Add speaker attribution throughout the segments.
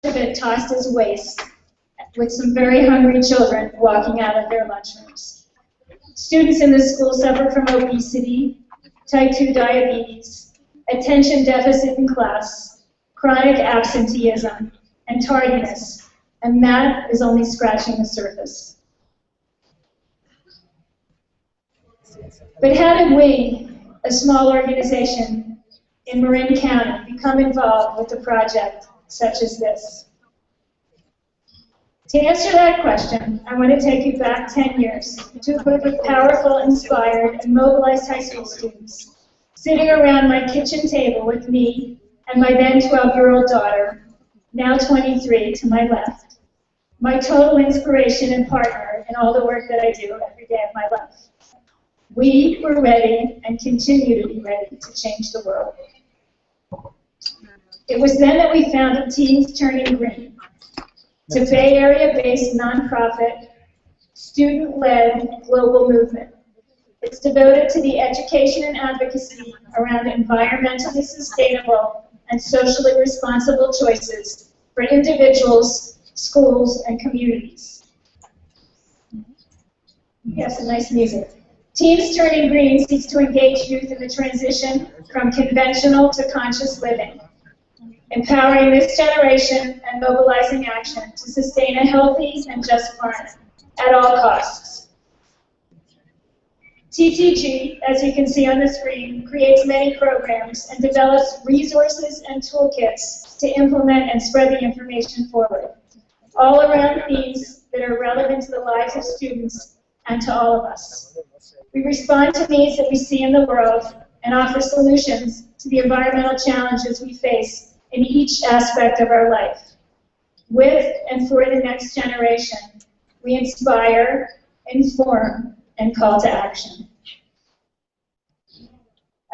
Speaker 1: of it tossed as waste, with some very hungry children walking out of their lunchrooms. Students in this school suffer from obesity, type 2 diabetes, attention deficit in class, chronic absenteeism, and tardiness, and that is only scratching the surface. But how did we, a small organization in Marin County, become involved with a project such as this? To answer that question, I want to take you back 10 years to a group of powerful, inspired, and mobilized high school students sitting around my kitchen table with me and my then 12-year-old daughter, now 23, to my left, my total inspiration and partner in all the work that I do every day of my life. We were ready and continue to be ready to change the world. It was then that we founded Teens Turning Green. It's a Bay Area-based nonprofit, student-led global movement. It's devoted to the education and advocacy around environmentally sustainable and socially responsible choices for individuals, schools, and communities. Yes, some nice music. Teens Turning Green seeks to engage youth in the transition from conventional to conscious living, empowering this generation and mobilizing action to sustain a healthy and just planet at all costs. TTG, as you can see on the screen, creates many programs and develops resources and toolkits to implement and spread the information forward, all around themes that are relevant to the lives of students and to all of us. We respond to needs that we see in the world and offer solutions to the environmental challenges we face in each aspect of our life. With and for the next generation, we inspire, inform, and call to action.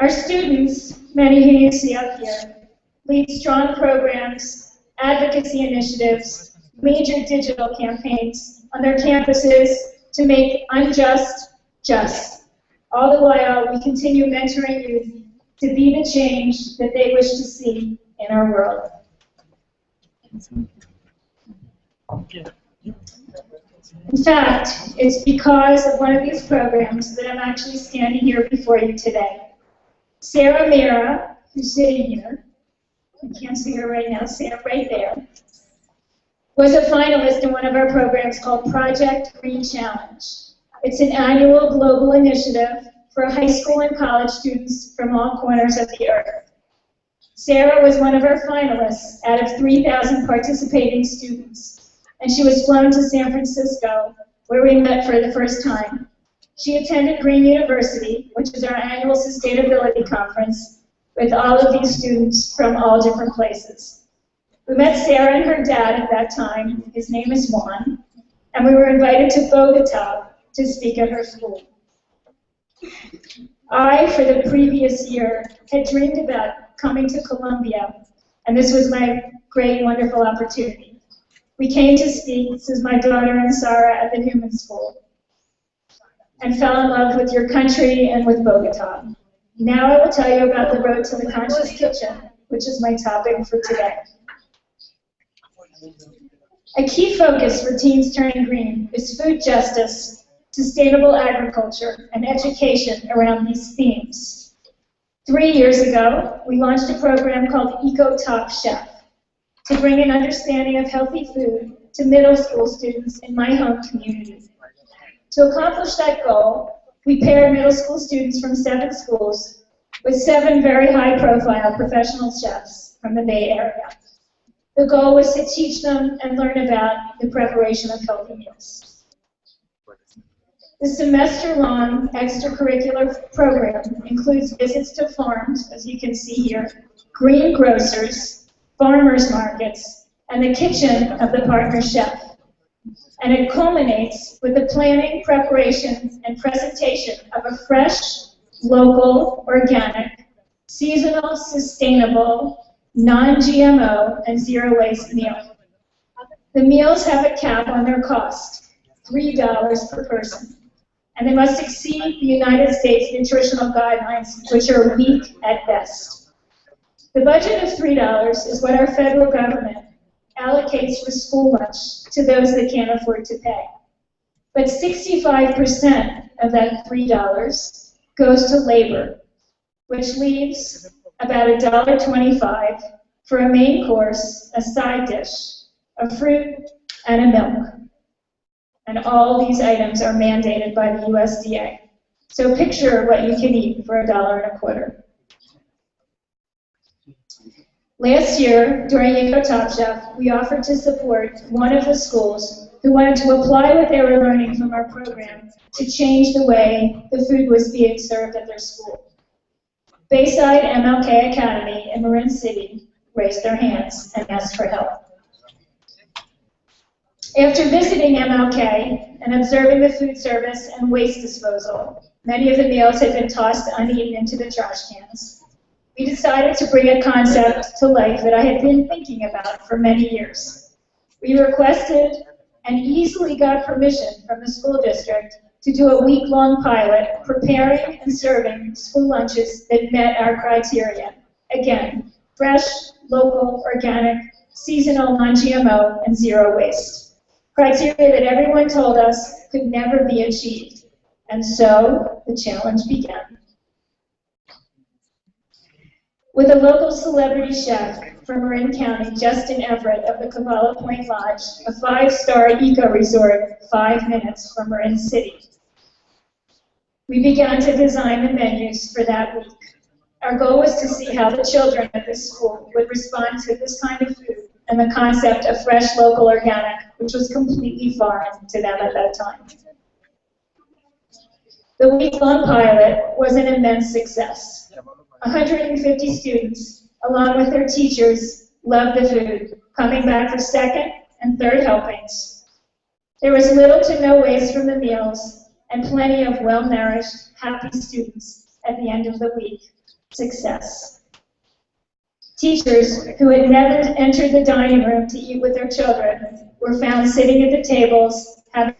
Speaker 1: Our students, many who you see up here, lead strong programs, advocacy initiatives, major digital campaigns on their campuses to make unjust just. All the while, we continue mentoring youth to be the change that they wish to see in our world. In fact, it's because of one of these programs that I'm actually standing here before you today. Sarah Mira, who's sitting here, I can't see her right now, Sarah right there, was a finalist in one of our programs called Project Green Challenge. It's an annual global initiative for high school and college students from all corners of the earth. Sarah was one of our finalists out of 3,000 participating students, and she was flown to San Francisco, where we met for the first time. She attended Green University, which is our annual sustainability conference, with all of these students from all different places. We met Sarah and her dad at that time. His name is Juan, and we were invited to Bogota to speak at her school. I, for the previous year, had dreamed about coming to Colombia, and this was my great, wonderful opportunity. We came to speak, this is my daughter and Sarah at the Newman School, and fell in love with your country and with Bogota. Now I will tell you about the road to the conscious kitchen, which is my topic for today. A key focus for Teens Turning Green is food justice, sustainable agriculture, and education around these themes. 3 years ago, we launched a program called Eco Top Chef to bring an understanding of healthy food to middle school students in my home community. To accomplish that goal, we paired middle school students from 7 schools with 7 very high-profile professional chefs from the Bay Area. The goal was to teach them and learn about the preparation of healthy meals. The semester-long extracurricular program includes visits to farms, as you can see here, green grocers, farmers markets, and the kitchen of the partner chef. And it culminates with the planning, preparation, and presentation of a fresh, local, organic, seasonal, sustainable, non-GMO, and zero-waste meal. The meals have a cap on their cost, $3 per person, and they must exceed the United States nutritional guidelines, which are weak at best. The budget of $3 is what our federal government allocates for school lunch to those that can't afford to pay. But 65% of that $3 goes to labor, which leaves about $1.25 for a main course, a side dish, a fruit, and a milk. And all these items are mandated by the USDA. So picture what you can eat for $1.25. Last year, during Eco Top Chef, we offered to support one of the schools who wanted to apply what they were learning from our program to change the way the food was being served at their school. Bayside MLK Academy in Marin City raised their hands and asked for help. After visiting MLK and observing the food service and waste disposal, many of the meals had been tossed uneaten into the trash cans. We decided to bring a concept to life that I had been thinking about for many years. We requested and easily got permission from the school district to do a week-long pilot preparing and serving school lunches that met our criteria. Again, fresh, local, organic, seasonal, non-GMO, and zero waste. Criteria that everyone told us could never be achieved. And so the challenge began. With a local celebrity chef from Marin County, Justin Everett of the Cavallo Point Lodge, a 5-star eco resort 5 minutes from Marin City. We began to design the menus for that week. Our goal was to see how the children at this school would respond to this kind of food and the concept of fresh, local, organic, which was completely foreign to them at that time. The week-long pilot was an immense success. 150 students, along with their teachers, loved the food, coming back for second and third helpings. There was little to no waste from the meals, and plenty of well-nourished, happy students at the end of the week. Success. Teachers who had never entered the dining room to eat with their children were found sitting at the tables, having